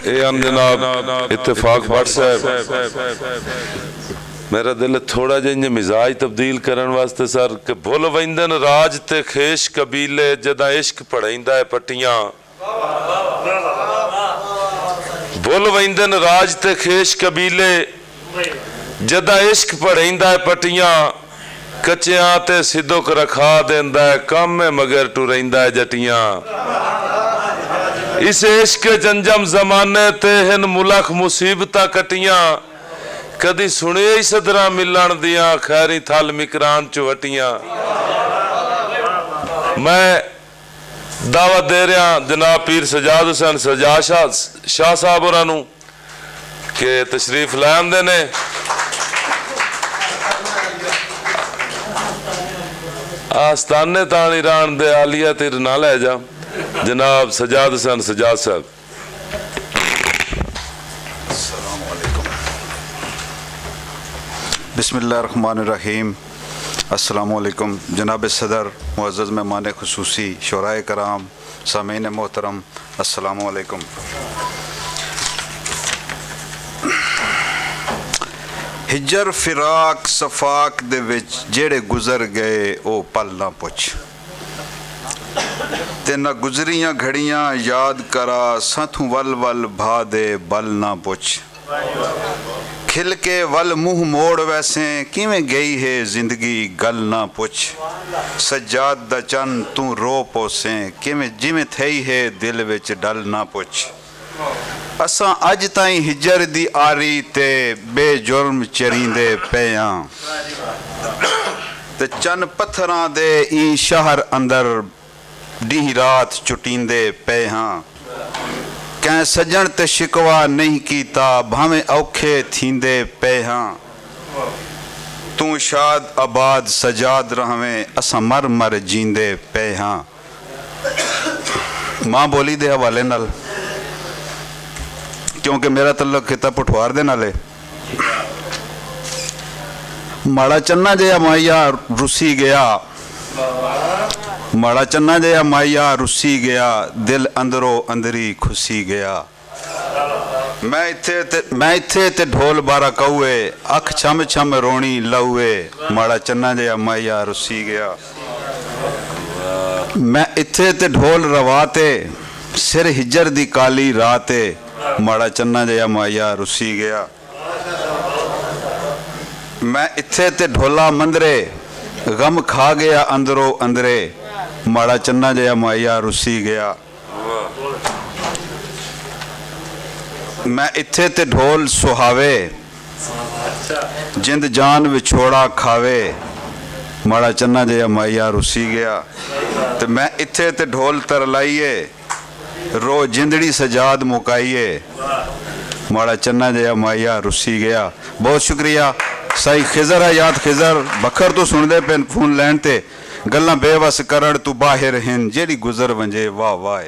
जनाब इत्तेफाक भट्ट साहब, मेरा दिल थोड़ा जिहा मिजाज तब्दील करने वास्ते सर कि भुल वंदन राज ते खेश कबीले जदा इश्क पढ़ाइंदा है पट्टियां, भुल वंदन राज ते खेश कबीले जदा इश्क पढ़ाइंदा है पट्टियां, कच्चियां ते सिदुक रखा देंदा है कम है मगर टुरैंदा है जटियां। इस इश्क जंजम जमाने ते हिन मुलख मुसीबतां कटियां, कदी सुने ही सदरा मिलन दियां खैरी थल मिकरान चुवटियां। मैं दावत दे रहा जनाब पीर सजाद हुसैन सजाद शाह साहब होरां के तशरीफ लै आंदे ने। आस्ताने तान ईरान दे आलिया तिर ना लै जा जनाब सजाद हुसैन सजाद साहब। बिस्मिल्लाहिर्रहमानिर्रहीम। अस्सलामु अलैकुम जनाब सदर, मुअज़्ज़ज़ मेहमान खुसूसी, शुराए कराम, सामीन मोहतरम, अस्सलामु अलैकुम। हिजर फिराक सफाक दे विच जेड़े गुजर गए ओ पल ना पुछ, ते ना गुजरियां घड़ियां याद करा साथू वल वल भा दे बल ना पुछ। खिल के वल मुंह मोड़ वैसे किवें गई है जिंदगी गल ना पुछ। सज्जाद दा चन तू रो पोसे किवें जिवें थई है दिल विच डल ना पुछ। असां अज ताईं हिजर दी आरी ते बेजुर्म चरींदे पियां, ते चन पत्थरां दे ई शहर अंदर डी रात चुटींदे पे हाँ। कैं सजन ते शिकवा नहीं कीता भावें औखे थींदे पे हाँ। तू शाद आबाद सजाद रहवें असां मर मर जींदे पे हाँ। माँ बोली दे हवाले नाल, क्योंकि मेरा तल्लक खिता पुठवार दे नाले। माड़ा चन्ना जया माइया रुसी गया, माड़ा चन्ना जया माइया रुसी गया, दिल अंदरों अंदरी खुसी गया। मैं इत्थे ते ढोल बारा कौए अख छम छम रोनी लौए, माड़ा चन्ना जया माइया रुसी गया। मैं इत्थे ते ढोल रवाते सिर हिजर दी काली राते, माड़ा चन्ना जया माइया रुसी गया। मैं इत्थे ते ढोला मंदरे गम खा गया अंदरों अंदरे, माड़ा चन्ना जया माइया रुसी गया। मैं इत्थे ते ढोल सुहावे जिंद जान विछोड़ा खावे, माड़ा चन्ना जया माइया रुसी गया। ते मैं इत्थे ते ढोल तरलाइए रो जिंदड़ी सजाद मुकाइए, माड़ा चन्ना जया माइया रुसी गया। बहुत शुक्रिया। साई खिजर हयात खिजर बखर तो सुनते पे फोन लैन ते गल्लां बेवस करन तू बाहिर हिन जेड़ी गुजर वंजे वाह वाह।